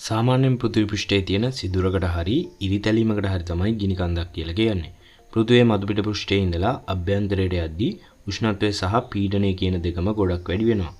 සාමාන්‍යයෙන් පෘථිවි පෘෂ්ඨයේ තියෙන සිදුරකට හරි ඉරිතැලීමකට හරි තමයි ගිනි කන්දක් කියලා කියන්නේ. පෘථිවියේ මතුපිට පෘෂ්ඨයේ ඉඳලා අභ්‍යන්තරයට යද්දී උෂ්ණත්වය සහ පීඩනය කියන දෙකම ගොඩක් වැඩි වෙනවා.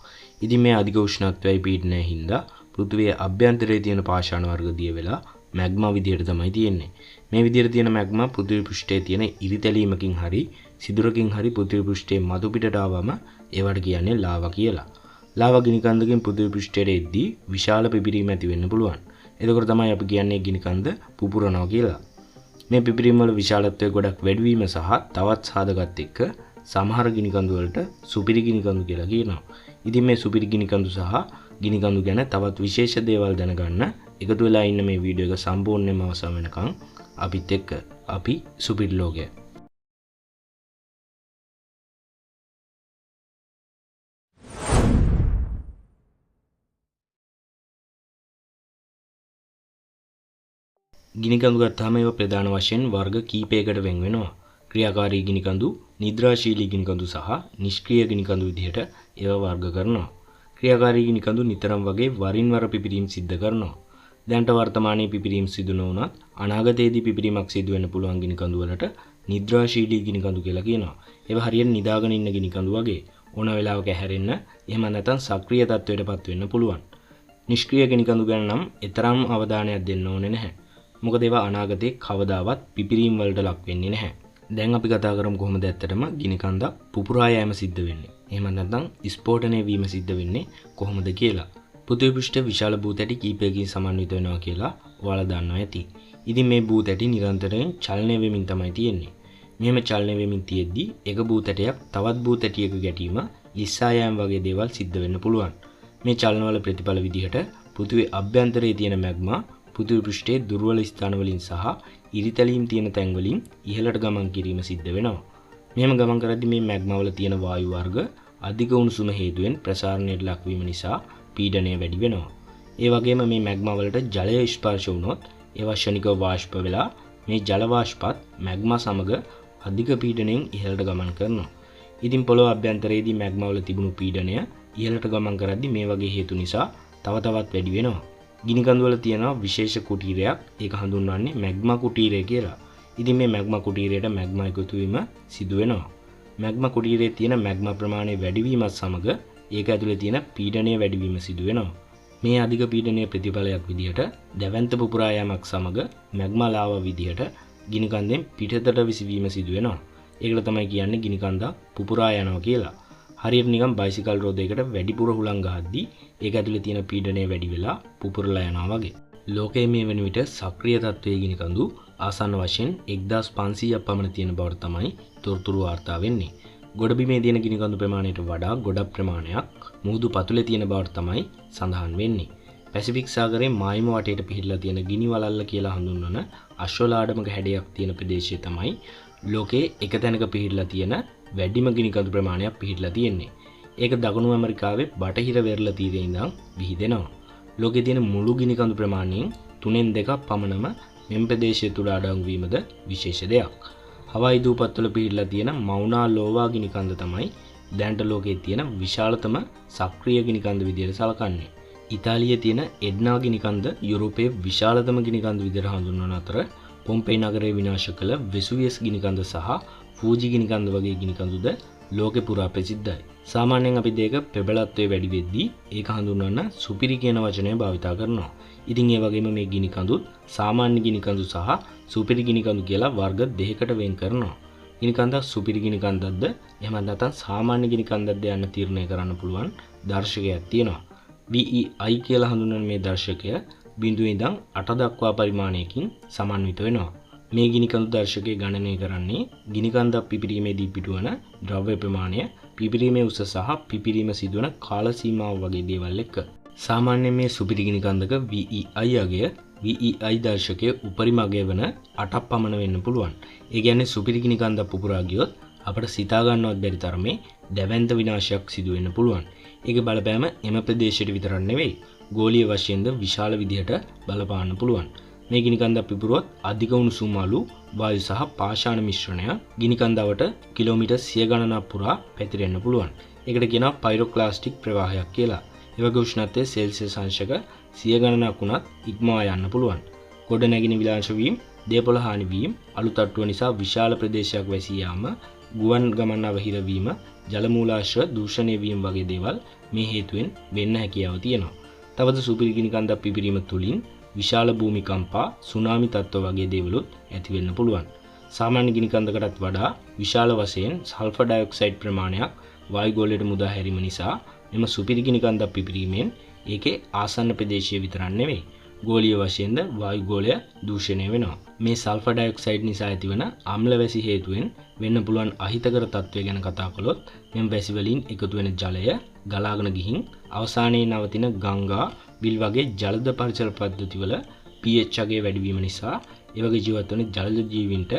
ඉතින් මේ අධික උෂ්ණත්වයයි පීඩනයයි හින්දා පෘථිවියේ අභ්‍යන්තරයේ තියෙන පාෂාණ වර්ග දිය වෙලා මැග්මා විදියට තමයි තියෙන්නේ. මේ විදියට තියෙන මැග්මා පෘථිවි පෘෂ්ඨයේ තියෙන ඉරිතැලීමකින් හරි සිදුරකින් හරි පෘථිවි පෘෂ්ඨයේ මතුපිටට ආවම ඒවට කියන්නේ ලාවා කියලා. ලාවා ගිනි කන්දකින් පෘථිවි පෘෂ්ඨයට එද්දී විශාල පිපිරීම ඇති වෙන්න පුළුවන්. එතකොට තමයි අපි කියන්නේ ගිනි කන්ද පුපුරනවා කියලා. මේ පිපිරීම වල විශාලත්වය ගොඩක් වැඩි වීම සහ තවත් සාධකත් එක්ක සමහර ගිනි කඳු වලට සුපිරි ගිනි කඳු කියලා කියනවා. ඉතින් මේ සුපිරි ගිනි කඳු සහ ගිනි කඳු ගැන තවත් විශේෂ දේවල් දැනගන්න එකතු වෙලා ඉන්න මේ වීඩියෝ එක සම්පූර්ණයෙන්ම අවසන් වෙනකන් අපිත් එක්ක අපි සුපිරි ලෝකය. ගිනි කඳු ගත්තාම ඒවා ප්‍රධාන වශයෙන් වර්ග කීපයකට වෙන් වෙනවා. ක්‍රියාකාරී ගිනි කඳු, නිද්‍රාශීලී ගිනි කඳු සහ නිෂ්ක්‍රීය ගිනි කඳු විදිහට ඒවා වර්ග කරනවා. ක්‍රියාකාරී ගිනි කඳු නිතරම වගේ වරින් වර පිපිරීම් සිද්ධ කරනවා. දැනට වර්තමානයේ පිපිරීම් සිදු නොවුනත් අනාගතයේදී පිපිරීමක් සිදු වෙන්න පුළුවන් ගිනි කඳු වලට නිද්‍රාශීලී ගිනි කඳු කියලා කියනවා. ඒවා හරියට නිදාගෙන ඉන්න ගිනි කඳු වගේ ඕන වෙලාවක හැරෙන්න එහෙම නැත්නම් සක්‍රීය තත්ත්වයටපත් වෙන්න පුළුවන්. නිෂ්ක්‍රීය ගිනි කඳු ගැන නම් එතරම් අවධානයක් දෙන්න ඕනේ නැහැ. මොකද ඒවා අනාගතයේ කවදාවත් පිපිරීම් වලට ලක් වෙන්නේ නැහැ. දැන් අපි කතා කරමු කොහොමද ඇත්තටම ගිනි කන්දක් පුපුරා යෑම සිද්ධ වෙන්නේ. එහෙම නැත්නම් ස්ෆෝටනය වීම සිද්ධ වෙන්නේ කොහොමද කියලා. පෘථිවි පෘෂ්ඨ විශාල භූතැටි කීපයකින් සමන්විත වෙනවා කියලා ඔයාලා දන්නවා ඇති. ඉතින් මේ භූතැටි නිරන්තරයෙන් චලනය වෙමින් තමයි තියෙන්නේ. මෙහෙම චලනය වෙමින් තියෙද්දි එක භූතැටයක් තවත් භූතැටියක ගැටීම ලිස්සා යෑම වගේ දේවල් සිද්ධ වෙන්න පුළුවන්. මේ චලනවල ප්‍රතිඵල විදිහට පෘථිවි අභ්‍යන්තරයේ තියෙන මැග්මා පෘථිවි පෘෂ්ඨයේ දුර්වල ස්ථාන වලින් සහ ඉරිතැලීම් තියෙන තැන් වලින් ඉහළට ගමන් කිරීම සිද්ධ වෙනවා. මෙහෙම ගමන් කරද්දී මේ මැග්මා වල තියෙන වායු වර්ග අධික උණුසුම හේතුවෙන් ප්‍රසාරණයට ලක් වීම නිසා පීඩනය වැඩි වෙනවා. ඒ වගේම මේ මැග්මා වලට ජලය ස්පර්ශ වුණොත් ඒවා ක්ෂණිකව වාෂ්ප වෙලා මේ ජල වාෂ්පත් මැග්මා සමග අධික පීඩනයෙන් ඉහළට ගමන් කරනවා. ඉතින් පොළොව අභ්‍යන්තරයේදී මැග්මා වල තිබුණු පීඩනය ඉහළට ගමන් කරද්දී මේ වගේ හේතු නිසා තව තවත් වැඩි වෙනවා. ගිනි කඳු වල තියෙන විශේෂ කුටීරයක් ඒක හඳුන්වන්නේ මැග්මා කුටීරය කියලා. ඉතින් මේ මැග්මා කුටීරයට මැග්මා එකතු වීම සිදු වෙනවා. මැග්මා කුටීරයේ තියෙන මැග්මා ප්‍රමාණය වැඩි වීමත් සමග ඒක ඇතුලේ තියෙන පීඩනය වැඩි වීම සිදු වෙනවා. මේ අධික පීඩනයේ ප්‍රතිඵලයක් විදිහට දැවැන්ත පුපුරා යාමක් සමග මැග්මා ලාවා විදිහට ගිනි කන්දෙන් පිටතට විසවීම සිදු වෙනවා. ඒකට තමයි කියන්නේ ගිනි කන්ද පුපුරා යනවා කියලා. හරියට නිකන් බයිසිකල් රෝදයකට වැඩිපුර හුලං ගහද්දී ඒක ඇතුලේ තියෙන පීඩනය වැඩි වෙලා පුපුරලා යනවා වගේ. ලෝකයේ මේ වෙන විට සක්‍රීය තත්ත්වයේ ගිනි කඳු ආසන්න වශයෙන් 1500ක් පමණ තියෙන බවට තමයි තොරතුරු වාර්තා වෙන්නේ. ගොඩබිමේ තියෙන ගිනි කඳු ප්‍රමාණයට වඩා ගොඩක් ප්‍රමාණයක් මුහුදු පතුලේ තියෙන බවට තමයි සඳහන් වෙන්නේ. පැසිෆික් සාගරයේ මායිම වටේට පිහිටලා තියෙන ගිනි වලල්ල කියලා හඳුන්වන අශ්වලාඩමක හැඩයක් තියෙන ප්‍රදේශය තමයි ලෝකයේ එක තැනක පිහිටලා තියෙන වැඩිම ගිනි කඳු ප්‍රමාණයක් පිහිටලා තියෙන්නේ. ඒක දකුණු ඇමරිකාවේ බටහිර වෙරළ තීරයේ ඉඳන් විහිදෙනවා. ලෝකයේ තියෙන මුළු ගිනි කඳු ප්‍රමාණයෙන් 3/2ක් පමණම මෙම ප්‍රදේශය තුල අඩංගු වීමද විශේෂ දෙයක්. හවායි දූපත්වල පිහිටලා තියෙන මවුනා ලෝවා ගිනි කන්ද තමයි දැනට ලෝකයේ තියෙන විශාලතම සක්‍රීය ගිනි කන්ද විදිහට සැලකන්නේ. ඉතාලියේ තියෙන එඩ්නා ගිනි කන්ද යුරෝපයේ විශාලතම ගිනි කන්ද විදිහට හඳුන්වන අතර පොම්පෙයි නගරය විනාශ කළ වෙසුවියස් ගිනි කන්ද සහ ෆූජි ගිනි කන්ද වගේ ගිනි කඳුද ලෝකේ පුරා ප්‍රසිද්ධයි. සාමාන්‍යයෙන් අපි දෙක ප්‍රබලත්වයේ වැඩි වෙද්දී ඒක හඳුන්වන්න සුපිරි කියන වචනය භාවිතා කරනවා. ඉතින් ඒ වගේම මේ ගිනි කඳුත් සාමාන්‍ය ගිනි කඳු සහ සුපිරි ගිනි කඳු කියලා වර්ග දෙකකට වෙන් කරනවා. ගිනි කන්දක් සුපිරි ගිනි කන්දක්ද එහෙම නැත්නම් සාමාන්‍ය ගිනි කන්දක්ද යන්න තීරණය කරන්න පුළුවන් දර්ශකයක් තියෙනවා. VEI කියලා හඳුන්වන මේ දර්ශකය 0 ඉඳන් 8 දක්වා පරිමාණයකින් සමන්විත වෙනවා. මේ ගිනි කඳු දර්ශකය ගණනය කරන්නේ ගිනි කන්දක් පිපිරීමේදී පිටවන ද්‍රව්‍ය ප්‍රමාණය, පිපිරීමේ උස සහ පිපිරීම සිදුවන කාල සීමාව වගේ දේවල් එක්ක. සාමාන්‍යයෙන් මේ සුපිරි ගිනි කන්දක VEI අගය VEI දර්ශකයේ උපරිම අගය වන 8ක් පමණ වෙන්න පුළුවන්. ඒ කියන්නේ සුපිරි ගිනි කන්දක් පුපුරා ගියොත් අපට සිතා ගන්නවත් බැරි තරමේ දැවැන්ත විනාශයක් සිදු වෙන්න පුළුවන්. ඒකේ බලපෑම එම ප්‍රදේශයට විතරක් නෙවෙයි ගෝලීය වශයෙන්ද විශාල විදිහට බලපාන්න පුළුවන්. මේ ගිනි කන්දක් පිපුරුවොත් අධික උණුසුම් අලු වායු සහ පාෂාණ මිශ්‍රණය ගිනි කන්දවට කිලෝමීටර් 100 ගණනක් පුරා පැතිරෙන්න පුළුවන්. ඒකට කියනවා පයිරොක්ලාස්ටික් ප්‍රවාහයක් කියලා. ඒ වගේ උෂ්ණත්වයේ සෙල්සියස් අංශක 100 ගණනක් වුණත් ඉක්මවා යන්න පුළුවන්. ගොඩනැගිලි විනාශ වීම, දේපොළ හානි වීම, අලු තට්ටුව නිසා විශාල ප්‍රදේශයක් වැසී යාම, ගුවන් ගමන් අවහිර වීම, ජල මූලාශ්‍ර දූෂණය වීම වගේ දේවල් මේ හේතුවෙන් වෙන්න හැකියාව තියෙනවා. තවද සුපිරි ගිනි කන්දක් පිපිරීම තුලින් විශාල භූමිකම්පා, සුනාමි තත්ත්ව වගේ දේවලුත් ඇති වෙන්න පුළුවන්. සාමාන්‍ය ගිනි කන්දකටත් වඩා විශාල වශයෙන් සල්ෆර් ඩයොක්සයිඩ් ප්‍රමාණයක් වායුගෝලයට මුදා හැරීම නිසා මෙම සුපිරි ගිනි කන්දක් පිපිරීමෙන් ඒකේ ආසන්න ප්‍රදේශය විතරක් නෙවෙයි ගෝලීය වශයෙන්ද වායුගෝලය දූෂණය වෙනවා. මේ සල්ෆර් ඩයොක්සයිඩ් නිසා ඇතිවන අම්ල වැසි හේතුවෙන් වෙන්න පුළුවන් අහිතකර තත්ත්වය ගැන කතා කළොත් මෙම වැසි වලින් එකතු වෙන ජලය ගලාගෙන ගිහින් අවසානයේ නවතින ගංගා, විල් වගේ ජලද පරිසර පද්ධතිවල pH අගය වැඩි වීම නිසා ඒ වගේ ජීවත් වන ජලජ ජීවීන්ට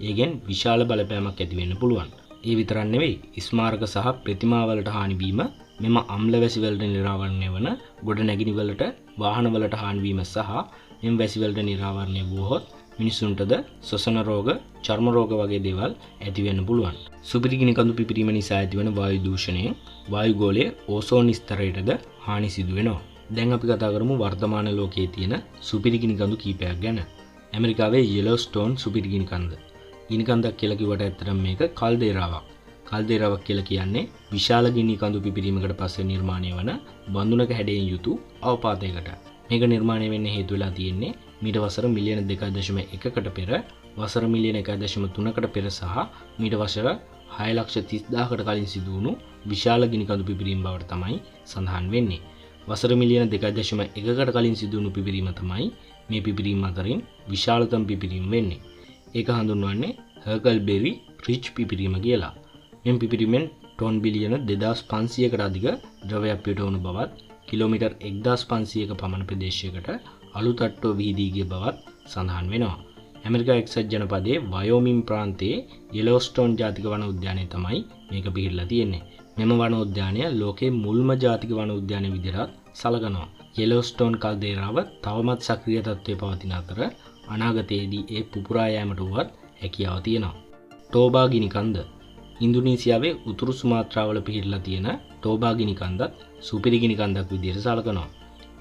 ඒගෙන් විශාල බලපෑමක් ඇති වෙන්න පුළුවන්. ඒ විතරක් නෙවෙයි ස්මාරක සහ ප්‍රතිමා වලට හානි වීම, මෙම අම්ල වැසි වලට නිරාවරණය වන ගොඩනැගිලි වලට, වාහන වලට හානි වීම සහ මෙම වැසි වලට නිරාවරණය වුවහොත් මිනිසුන්ටද ශ්වසන රෝග, චර්ම රෝග වගේ දේවල් ඇති වෙන්න පුළුවන්. සුපිරි ගිනි කඳු පිපිරීම නිසා ඇතිවන වායු දූෂණයෙන් වායුගෝලයේ ඕසෝන් ස්තරයටද හානි සිදු වෙනවා. දැන් අපි කතා කරමු වර්තමාන ලෝකයේ තියෙන සුපිරි ගිනි කඳු කීපයක් ගැන. ඇමරිකාවේ යෙලෝස්ටෝන් සුපිරි ගිනි කන්ද. ගිනි කන්දක් කියලා කිව්වට ඇත්තටම මේක කල්දේරාවක්. කල්දේරාවක් කියලා කියන්නේ විශාල ගිනි කඳු පිපිරීමකට පස්සේ නිර්මාණය වන බඳුනක හැඩයෙන් යුතු අවපාතයකට. මේක නිර්මාණය වෙන්න හේතු වෙලා තියෙන්නේ මීට වසර මිලියන 2.1කට පෙර, වසර මිලියන 1.3කට පෙර සහ මීට වසර 6,30,000කට කලින් සිදු වුණු විශාල ගිනි කඳු පිපිරීම බවට තමයි සඳහන් වෙන්නේ. වසර මිලියන 2.1කට කලින් සිදු වුණු පිපිරීම තමයි මේ පිපිරීම අතරින් විශාලතම පිපිරීම වෙන්නේ. ඒක හඳුන්වන්නේ හර්කල්බෙරි රිච් පිපිරීම කියලා. මෙම පිපිරීමෙන් ටොන් බිලියන 2500කට අධික ද්‍රවයක් පිටවුණු බවත්, කිලෝමීටර් 1500ක පමණ ප්‍රදේශයකට අලු තට්ටුව විහිදී ගිය බවත් සඳහන් වෙනවා. ඇමරිකා එක්සත් ජනපදයේ වයෝමින් ප්‍රාන්තයේ යෙලෝස්ටෝන් ජාතික වන උද්‍යානය තමයි මේක පිහිටලා තියෙන්නේ. මෙම වන උද්‍යානය ලෝකයේ මුල්ම ජාතික වන උද්‍යානය විදිහට සැලකනවා. යෙලෝස්ටෝන් කල්දේරාව තවමත් සක්‍රිය තත්ත්වයේ පවතින අතර අනාගතයේදී ඒ පුපුරා යෑමට වුවත් හැකියාව තියෙනවා. ටෝබා ගිනි කන්ද. ඉන්දුනීසියාවේ උතුරු සුමාත්‍රාවල පිහිටලා තියෙන ටෝබා ගිනි කන්දත් සුපිරි ගිනි කන්දක් විදිහට සැලකනවා.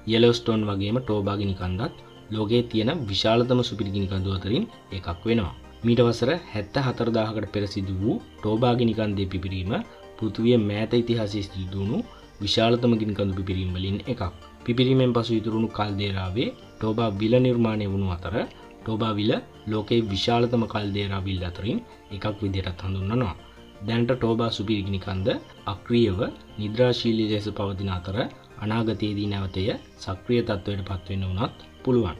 යෙලෝස්ටෝන් වගේම ටෝබා ගිනි කන්දත් ලෝකයේ තියෙන විශාලතම සුපිරි ගිනි කඳු අතරින් එකක් වෙනවා. මීට වසර 74000කට පෙර සිදු වූ ටෝබා ගිනි කන්දේ පිපිරීම පෘථිවියේ මෑත ඉතිහාසයේ සිදු වුණු විශාලතම ගිනි කඳු පිපිරීම් වලින් එකක්. පිපිරීමෙන් පසු ඉතුරුණු කල්දේරාවේ ටෝබා විල නිර්මාණය වුණු අතර ටෝබා විල ලෝකයේ විශාලතම කල්දේරා විල් අතරින් එකක් විදිහට හඳුන්වනවා. දැනට ටෝබා සුපිරි ගිනි කන්ද අක්‍රියව නිද්‍රාශීලී ලෙස පවතින අතර අනාගතයේදී නැවතය සක්‍රිය තත්ත්වයට පත් වෙන්න උනත් පුළුවන්.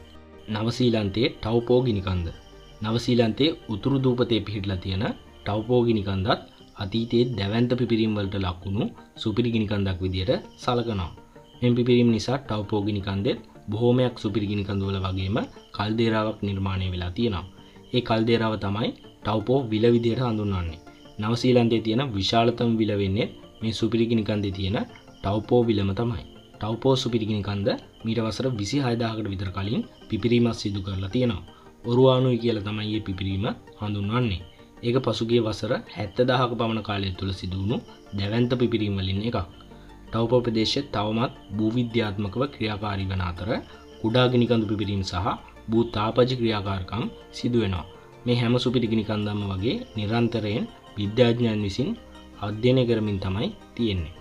නවසීලන්තයේ ටව්පෝ ගිනි කන්ද. නවසීලන්තයේ උතුරු දූපතේ පිහිටලා තියෙන ටව්පෝ ගිනි කන්දත් අතීතයේ දැවැන්ත පිපිරීම් වලට ලක් වුණු සුපිරි ගිනි කන්දක් විදිහට සැලකනවා. මෙම පිපිරීම නිසා ටව්පෝ ගිනි කන්දෙත් බොහෝමයක් සුපිරි ගිනි කඳු වල වගේම කල්දේරාවක් නිර්මාණය වෙලා තියෙනවා. ඒ කල්දේරාව තමයි ටව්පෝ විල විදිහට හඳුන්වන්නේ. නවසීලන්තයේ තියෙන විශාලතම විල වෙන්නේ මේ සුපිරි ගිනි කන්දේ තියෙන ටව්පෝ විලම තමයි. ටව්පෝ සුපිරි ගිනි කන්ද මීට වසර 26000කට විතර කලින් පිපිරීමක් සිදු කරලා තියෙනවා. ඔරුවානුයි කියලා තමයි මේ පිපිරීම හඳුන්වන්නේ. ඒක පසුගිය වසර 70000ක පමණ කාලය තුළ සිදු වුණු දැවැන්ත පිපිරීම් වලින් එකක්. ටව්පෝ ප්‍රදේශයේ තවමත් භූවිද්‍යාත්මකව ක්‍රියාකාරී වන අතර කුඩා ගිනි කඳු පිපිරීම් සහ භූ තාපජ ක්‍රියාකාරකම් සිදු වෙනවා. මේ හැම සුපිරි ගිනි කන්දම වගේ නිරන්තරයෙන් විද්‍යාඥයන් විසින් අධ්‍යයනය කරමින් තමයි තියෙන්නේ.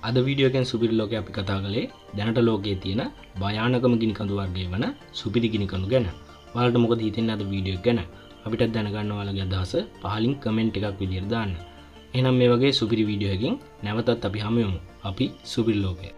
අද වීඩියෝ එකෙන් සුපිරි ලෝකේ අපි කතා කළේ දැනට ලෝකයේ තියෙන භයානකම ගිනි කඳු වර්ගය වන සුපිරි ගිනි කඳු ගැන. ඔයාලට මොකද හිතෙන්නේ අද වීඩියෝ එක ගැන? අපිට දැනගන්න ඔයාලගේ අදහස පහලින් කමෙන්ට් එකක් විදියට දාන්න. එහෙනම් මේ වගේ සුපිරි වීඩියෝ එකකින් නැවතත් අපි හමු වෙමු. අපි සුපිරි ලෝකයේ